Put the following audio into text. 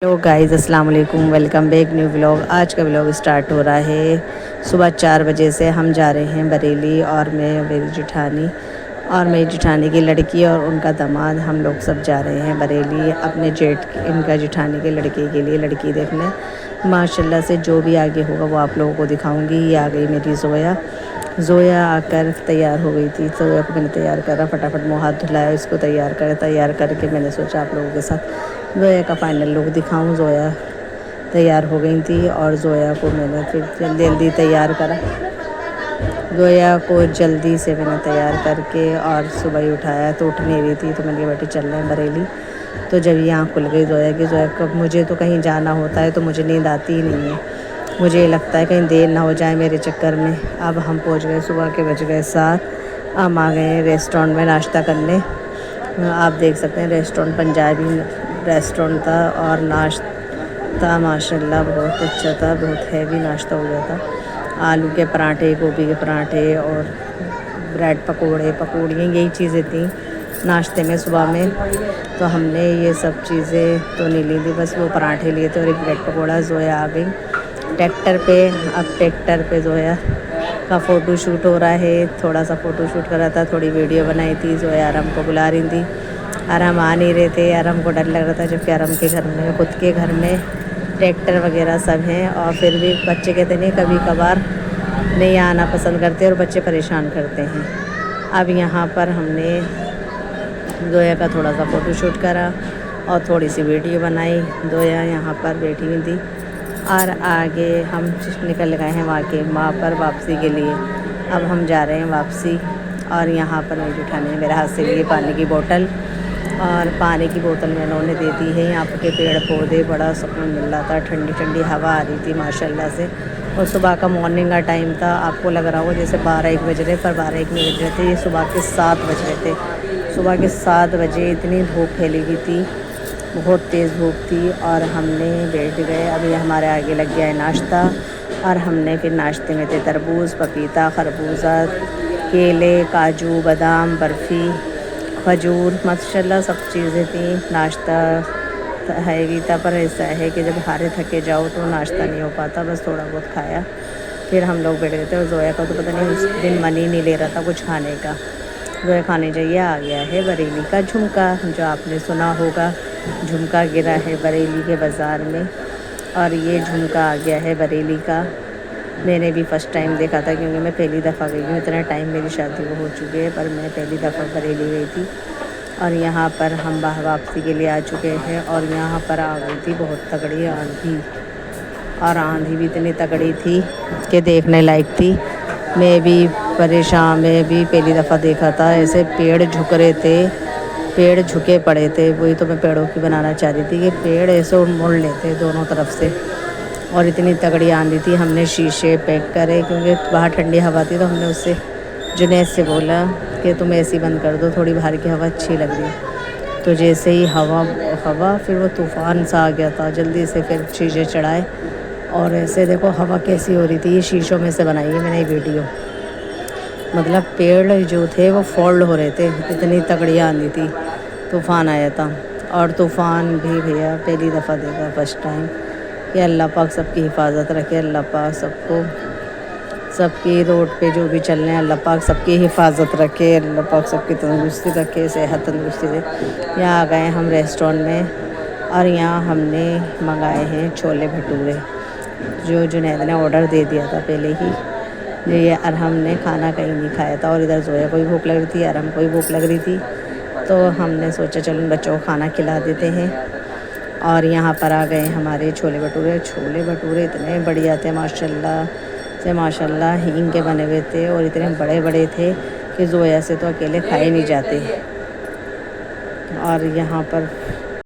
Hello guys, अस्सलाम वालेकुम। Welcome back new vlog. आज का व्लॉग स्टार्ट हो रहा है सुबह 4 बजे से। हम जा रहे हैं बरेली, और मैं, मेरी जेठानी और मेरी जेठानी की लड़की और उनका दामाद, हम लोग सब जा रहे हैं बरेली अपने इनका जेठानी के लड़के के लिए लड़की देखने। माशाल्लाह से जो भी आगे होगा वो आप लोगों को दिखाऊंगी। ये आ गई मेरी ज़ोया आकर तैयार हो गई थी। ज़ोया को मैंने तैयार करा, फटाफट मुँह हाथ धुलाया, इसको तैयार करके मैंने सोचा आप लोगों के साथ ज़ोया का फाइनल लुक दिखाऊं। ज़ोया तैयार हो गई थी और ज़ोया को मैंने फिर जल्दी तैयार करा। ज़ोया को जल्दी से मैंने तैयार करके और सुबह ही उठाया तो उठ नहीं रही थी, तो मैंने कहा बेटी चल रहे हैं बरेली। तो जब ये आँख खुल गई ज़ोया कब मुझे तो कहीं जाना होता है तो मुझे नींद आती ही नहीं है। मुझे लगता है कहीं देर ना हो जाए मेरे चक्कर में। अब हम पहुंच गए, सुबह के बज गए 7। हम आ गए हैं रेस्टोरेंट में नाश्ता करने। आप देख सकते हैं रेस्टोरेंट पंजाबी रेस्टोरेंट था, और नाश्ता माशाल्लाह बहुत अच्छा था, बहुत हैवी नाश्ता हो गया था। आलू के पराठे, गोभी के पराठे और ब्रेड पकौड़ियाँ, यही चीज़ें थी नाश्ते में सुबह में। तो हमने ये सब चीज़ें तो नहीं ली थी, बस वो पराठे लिए थे और एक ब्रेड पकौड़ा। ज़ोया आ गई ट्रैक्टर पे। अब ट्रैक्टर पे ज़ोया का फ़ोटो शूट हो रहा है। थोड़ा सा फ़ोटो शूट करा था, थोड़ी वीडियो बनाई थी। ज़ोया आराम को बुला रही थी, आराम आ नहीं रहे थे। आराम को डर लग रहा था, जबकि आराम के घर में, खुद के घर में ट्रैक्टर वगैरह सब हैं, और फिर भी बच्चे कहते नहीं, कभी कभार नहीं आना पसंद करते और बच्चे परेशान करते हैं। अब यहाँ पर हमने ज़ोया का थोड़ा सा फ़ोटो शूट करा और थोड़ी सी वीडियो बनाई। ज़ोया यहाँ पर बैठी हुई थी, और आगे हम निकल गए हैं वहाँ पर वापसी के लिए। अब हम जा रहे हैं वापसी, और यहाँ पर मेरी जेठानी ने मेरे हाथ से लिए पानी की बोतल, और पानी की बोतल मैंने उन्हें दे दी है। यहाँ के पेड़ पौधे, बड़ा सुकून मिल रहा था, ठंडी ठंडी हवा आ रही थी माशाल्लाह से। और सुबह का मॉर्निंग का टाइम था, आपको लग रहा होगा जैसे 12-1 बज रहे, पर 12-1 नहीं बज रहे थे, ये सुबह के 7 बज रहे थे। सुबह के 7 बजे इतनी धूप फैली हुई थी, बहुत तेज़ धूप थी, और हमने बैठ गए। अभी हमारे आगे लग गया है नाश्ता, और हमने फिर नाश्ते में थे तरबूज, पपीता, खरबूजा, केले, काजू, बादाम, बर्फ़ी, खजूर, माशाल्लाह सब चीज़ें थी। नाश्ता हैवी था, पर ऐसा है कि जब हारे थके जाओ तो नाश्ता नहीं हो पाता, बस थोड़ा बहुत खाया। फिर हम लोग बैठ गए थे, और ज़ोया का तो पता नहीं उस दिन मन ही नहीं ले रहा था कुछ खाने का। ज़ोया खाने चाहिए। आ गया है बरेली का झुमका, जो आपने सुना होगा, झुमका गिरा है बरेली के बाज़ार में, और ये झुमका आ गया है बरेली का। मैंने भी फ़र्स्ट टाइम देखा था, क्योंकि मैं पहली दफ़ा गई हूँ। इतना टाइम मेरी शादी को हो चुकी है, पर मैं पहली दफ़ा बरेली गई थी। और यहाँ पर हम वापसी के लिए आ चुके हैं, और यहाँ पर आ गई थी बहुत तगड़ी आंधी, और आंधी भी इतनी तगड़ी थी कि देखने लायक थी। मैं भी परेशान, मैं भी पहली दफ़ा देखा था ऐसे। पेड़ झुक रहे थे, पेड़ झुके पड़े थे। वही तो मैं पेड़ों की बनाना चाह रही थी कि पेड़ ऐसे मुड़ लेते दोनों तरफ से, और इतनी तगड़ी आंधी थी। हमने शीशे पैक करे, क्योंकि बाहर ठंडी हवा थी, तो हमने उससे जुनैद से बोला कि तुम एसी बंद कर दो, थोड़ी बाहर की हवा अच्छी लग रही है। तो जैसे ही हवा फिर वो तूफ़ान सा आ गया था, जल्दी से फिर शीशे चढ़ाए, और ऐसे देखो हवा कैसी हो रही थी। ये शीशों में से बनाई है मैंने ये वीडियो। मतलब पेड़ जो थे वो फोल्ड हो रहे थे, इतनी तगड़ी आंधी थी, तूफ़ान आया था। और तूफ़ान भी भैया पहली दफ़ा देखा, फर्स्ट टाइम। कि अल्लाह पाक सबकी हिफाजत रखे, अल्लाह पाक सबको, सबकी रोड पे जो भी चल रहे हैं, अल्लाह पाक सबकी हिफाजत रखे, अल्लाह पाक सबकी तंदुरुस्ती रखे, सेहत तंदुरुस्ती दे। यहाँ आ गए हम रेस्टोरेंट में, और यहाँ हमने मंगाए हैं छोले भटूरे, जो जुनैद ने ऑर्डर दे दिया था पहले ही। ये अरहम ने खाना कहीं नहीं खाया था, और इधर ज़ोया को भी भूख लग रही थी, अरहम को भी भूख लग रही थी, तो हमने सोचा चलो इन बच्चों को खाना खिला देते हैं। और यहाँ पर आ गए हमारे छोले भटूरे इतने बढ़िया थे माशाल्लाह से, माशाल्लाह हींग के बने हुए थे, और इतने बड़े बड़े थे कि ज़ोया से तो अकेले खाए नहीं जाते। और यहाँ पर